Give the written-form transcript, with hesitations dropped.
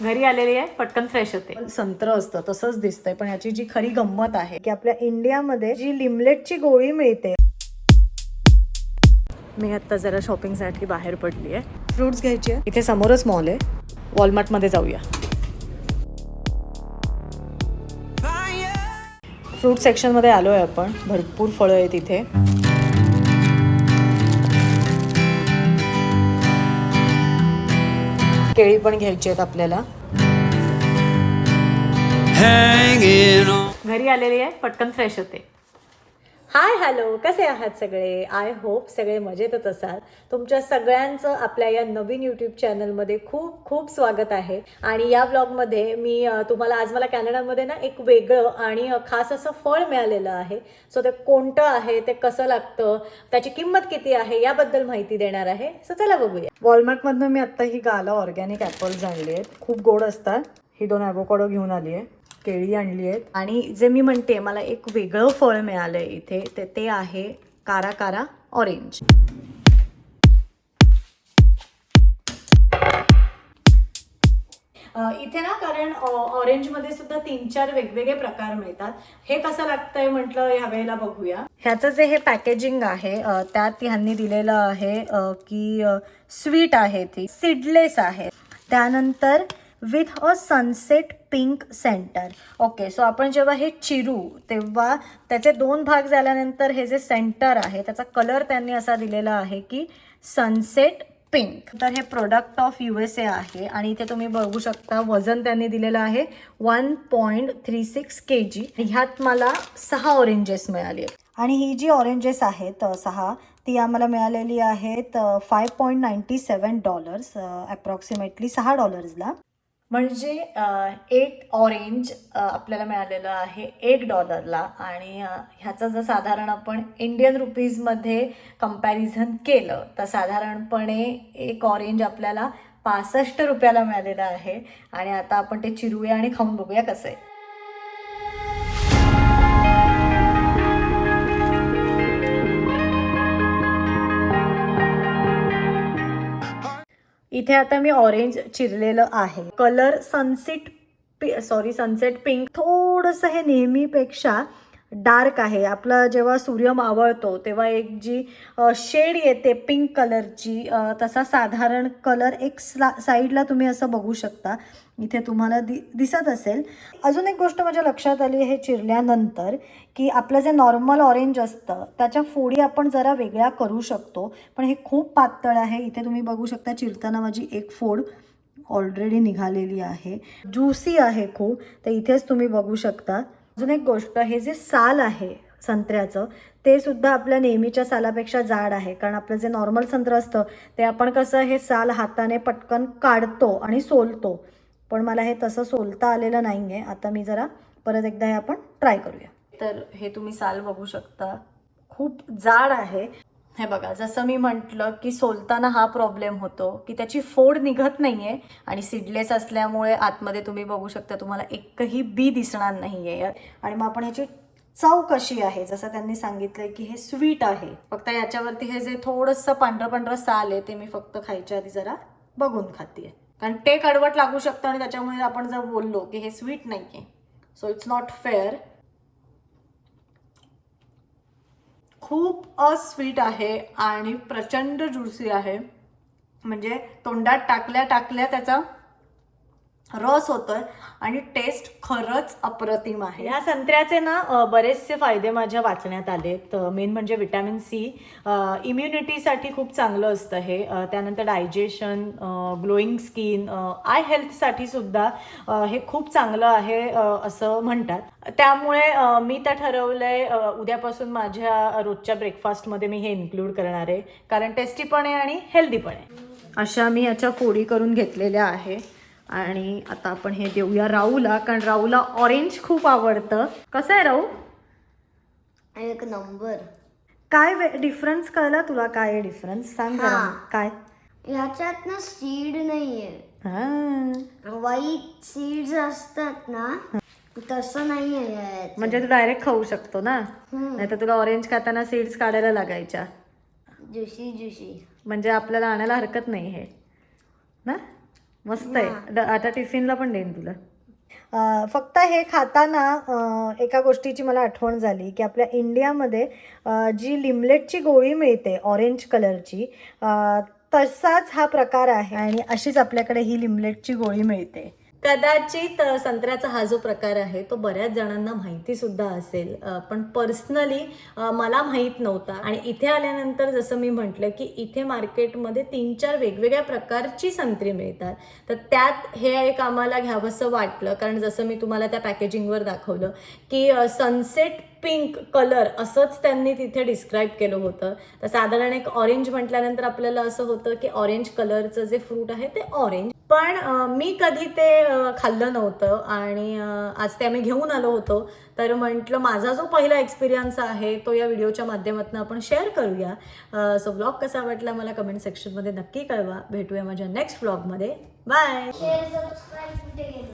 घरी आलेली आहे, पटकन फ्रेश होते. संत्र असतं तसंच दिसतंय, पण याची जी खरी गंमत आहे की आपल्या इंडियामध्ये जी लिमलेटची गोळी मिळते. मी आता जरा शॉपिंगसाठी बाहेर पडली आहे. फ्रुट्स घ्यायचे आहे. इथे समोरच मॉल आहे, वॉलमार्टमध्ये जाऊया. फ्रूट सेक्शनमध्ये आलो आहे आपण. भरपूर फळं आहेत इथे. केळी पण घ्यायची आहेत आपल्याला. घरी आलेली आहे, पटकन फ्रेश होते. हाय हॅलो, कसे आहात सगळे? आय होप सगळे मजेतच असाल. तुमच्या सगळ्यांचं आपल्या या नवीन यूट्यूब चॅनलमध्ये खूप खूप स्वागत आहे. आणि या ब्लॉगमध्ये मी तुम्हाला आज मला कॅनडामध्ये ना एक वेगळं आणि खास असं फळ मिळालेलं आहे. सो ते कोणतं आहे, ते कसं लागतं, त्याची किंमत किती आहे याबद्दल माहिती देणार आहे. सो चला बघूया. वॉलमार्टमधनं मी आत्ता ही गाला ऑर्गॅनिक ॲपल्स आणली आहेत. खूप गोड असतात. ही 2 ॲव्होकाडो घेऊन आली आहे. केळी आणली आहेत. आणि जे मी म्हणते मला एक वेगळं फळ मिळालं आहे इथे, ते आहे कारा कारा ऑरेंज. इथे ना कारण ऑरेंजमध्ये सुद्धा 3-4 वेगवेगळे प्रकार मिळतात. हे कसं लागतंय म्हटलं ह्यावेळेला बघूया. ह्याचं जे हे पॅकेजिंग आहे त्यात ह्यांनी दिलेलं आहे की स्वीट आहे, ती सीडलेस आहे. त्यानंतर with a sunset pink centre. Okay, so आपण जेव्हा हे चिरू तेव्हा त्याचे 2 भाग झाल्यानंतर हे जे सेंटर आहे त्याचा कलर त्यांनी असा दिलेला आहे की सनसेट पिंक. तर हे प्रोडक्ट ऑफ USA आहे आणि इथे तुम्ही बघू शकता वजन त्यांनी दिलेलं आहे 1.36 kg. ह्यात मला 6 ऑरेंजेस मिळाली आहेत. आणि ही जी ऑरेंजेस आहेत 6 ती आम्हाला मिळालेली आहेत $5.97 अप्रॉक्सिमेटली $6. म्हणजे एक ऑरेंज आपल्याला मिळालेलं आहे $1. आणि ह्याचं जर साधारण आपण इंडियन रुपीजमध्ये कंपॅरिझन केलं तर साधारणपणे एक ऑरेंज आपल्याला ₹65 मिळालेलं आहे. आणि आता आपण ते चिरूया आणि खाऊन बघूया कसं आहे. इथे आता मी ऑरेंज चिरलेलं आहे. Colour sunset pink. थोडंसं हे नेहमीपेक्षा डार्क आहे. आपला जेव्हा सूर्य मावळतो तेव्हा एक जी शेड येते पिंक कलरची, तसा साधारण कलर एक साईडला तुम्ही असं बघू शकता. इथे तुम्हाला दिसत असेल. अजून एक गोष्ट माझ्या लक्षात आली हे चिरल्यानंतर की आपलं जे नॉर्मल ऑरेंज असतं त्याच्या फोडी आपण जरा वेगळ्या करू शकतो, पण हे खूप पातळ आहे. इथे तुम्ही बघू शकता चिरताना माझी एक फोड ऑलरेडी निघालेली आहे. ज्युसी आहे खूप, तर इथेच तुम्ही बघू शकता. अजून एक गोष्ट, हे जे साल आहे संत्र्याचं ते सुद्धा आपल्या नेहमीच्या सालापेक्षा जाड आहे. कारण आपलं जे नॉर्मल संत्र असतं ते आपण कसं हे साल हाताने पटकन काढतो आणि सोलतो, पण मला हे तसं सोलता आलेलं नाही आहे. आता मी जरा परत एकदा हे आपण ट्राय करूया. तर हे तुम्ही साल बघू शकता, खूप जाड आहे. हे बघा, जसं मी म्हटलं की सोलताना हा प्रॉब्लेम होतो की त्याची फोड निघत नाही आहे. आणि सीडलेस असल्यामुळे आतमध्ये तुम्ही बघू शकता तुम्हाला एकही बी दिसणार नाही आहे. आणि मग आपण ह्याची चव कशी आहे, जसं त्यांनी सांगितलंय की हे स्वीट आहे. फक्त याच्यावरती हे जे थोडंसं पांढरं साल आहे ते मी फक्त खायच्या आधी जरा बघून खाते, कारण ते कडवट लागू शकतं आणि त्याच्यामुळे आपण जर बोललो की हे स्वीट नाही आहे, सो इट्स नॉट फेअर. खूप अस्वीट आहे आणि प्रचंड ज्युसी आहे. म्हणजे तोंडात टाकल्या टाकल्या त्याचा रस होतोय आणि टेस्ट खरंच अप्रतिम आहे. या संत्र्याचे ना बरेचसे फायदे माझ्या वाचण्यात आले. तर मेन म्हणजे विटॅमिन सी, इम्युनिटीसाठी खूप चांगलं असतं हे. त्यानंतर डायजेशन, ग्लोईंग स्किन, आय हेल्थसाठी सुद्धा हे खूप चांगलं आहे असं म्हणतात. त्यामुळे मी तर ठरवलंय उद्यापासून माझ्या रोजच्या ब्रेकफास्टमध्ये मी हे इन्क्लूड करणार आहे, कारण टेस्टी पण आहे आणि हेल्दी पण आहे. अशा मी याच्या फोडी करून घेतलेल्या आहे. आणि आता आपण हे देऊया राहूला, कारण राहूला ऑरेंज खूप आवडतं. कसं आहे राहू? एक नंबर. काय डिफरन्स कळला तुला? काय आहे डिफरन्स सांग जरा. काय? ह्याच्यात ना सीड नाहीये. हा, व्हाईट सीड्स असतात ना, तसं नाहीये. म्हणजे तू डायरेक्ट खाऊ शकतो ना, नाही तर तुला ऑरेंज खाताना सीड्स काढायला लागायच्या. ज्युशी ज्युशी. म्हणजे आपल्याला आणायला हरकत नाही हे ना. मस्त आहे. आता टिफिनला पण देईन तुला. फक्त हे खाताना एका गोष्टीची मला आठवण झाली की आपल्या इंडियामध्ये जी लिमलेटची गोळी मिळते ऑरेंज कलरची, तसाच हा प्रकार आहे आणि अशीच आपल्याकडे ही लिमलेटची गोळी मिळते. कदाचित संत्र्याचा हा जो प्रकार आहे तो बऱ्याच जणांना माहिती सुद्धा असेल, पण पर्सनली मला माहीत नव्हता. आणि इथे आल्यानंतर जसं मी म्हटलं की इथे मार्केटमध्ये 3-4 वेगवेगळ्या प्रकारची संत्री मिळतात, तर त्यात हे एक आम्हाला घ्यावंसं वाटलं. कारण जसं मी तुम्हाला त्या पॅकेजिंगवर दाखवलं की सनसेट पिंक कलर असंच त्यांनी तिथे डिस्क्राईब केलं होतं. तर साधारण एक ऑरेंज म्हटल्यानंतर आपल्याला असं होतं की ऑरेंज कलरचं जे फ्रूट आहे ते ऑरेंज, पण मी कधी ते खाल्लं नव्हतं आणि आज ते आम्ही घेऊन आलो होतो. तर म्हटलं माझा जो पहिला एक्सपिरियन्स आहे तो या व्हिडिओच्या माध्यमातून आपण शेअर करूया. सो व्लॉग कसा वाटला मला कमेंट सेक्शनमध्ये नक्की कळवा. भेटूया माझ्या नेक्स्ट व्लॉगमध्ये. बाय. शेअर सबस्क्राईब कुठे गेले?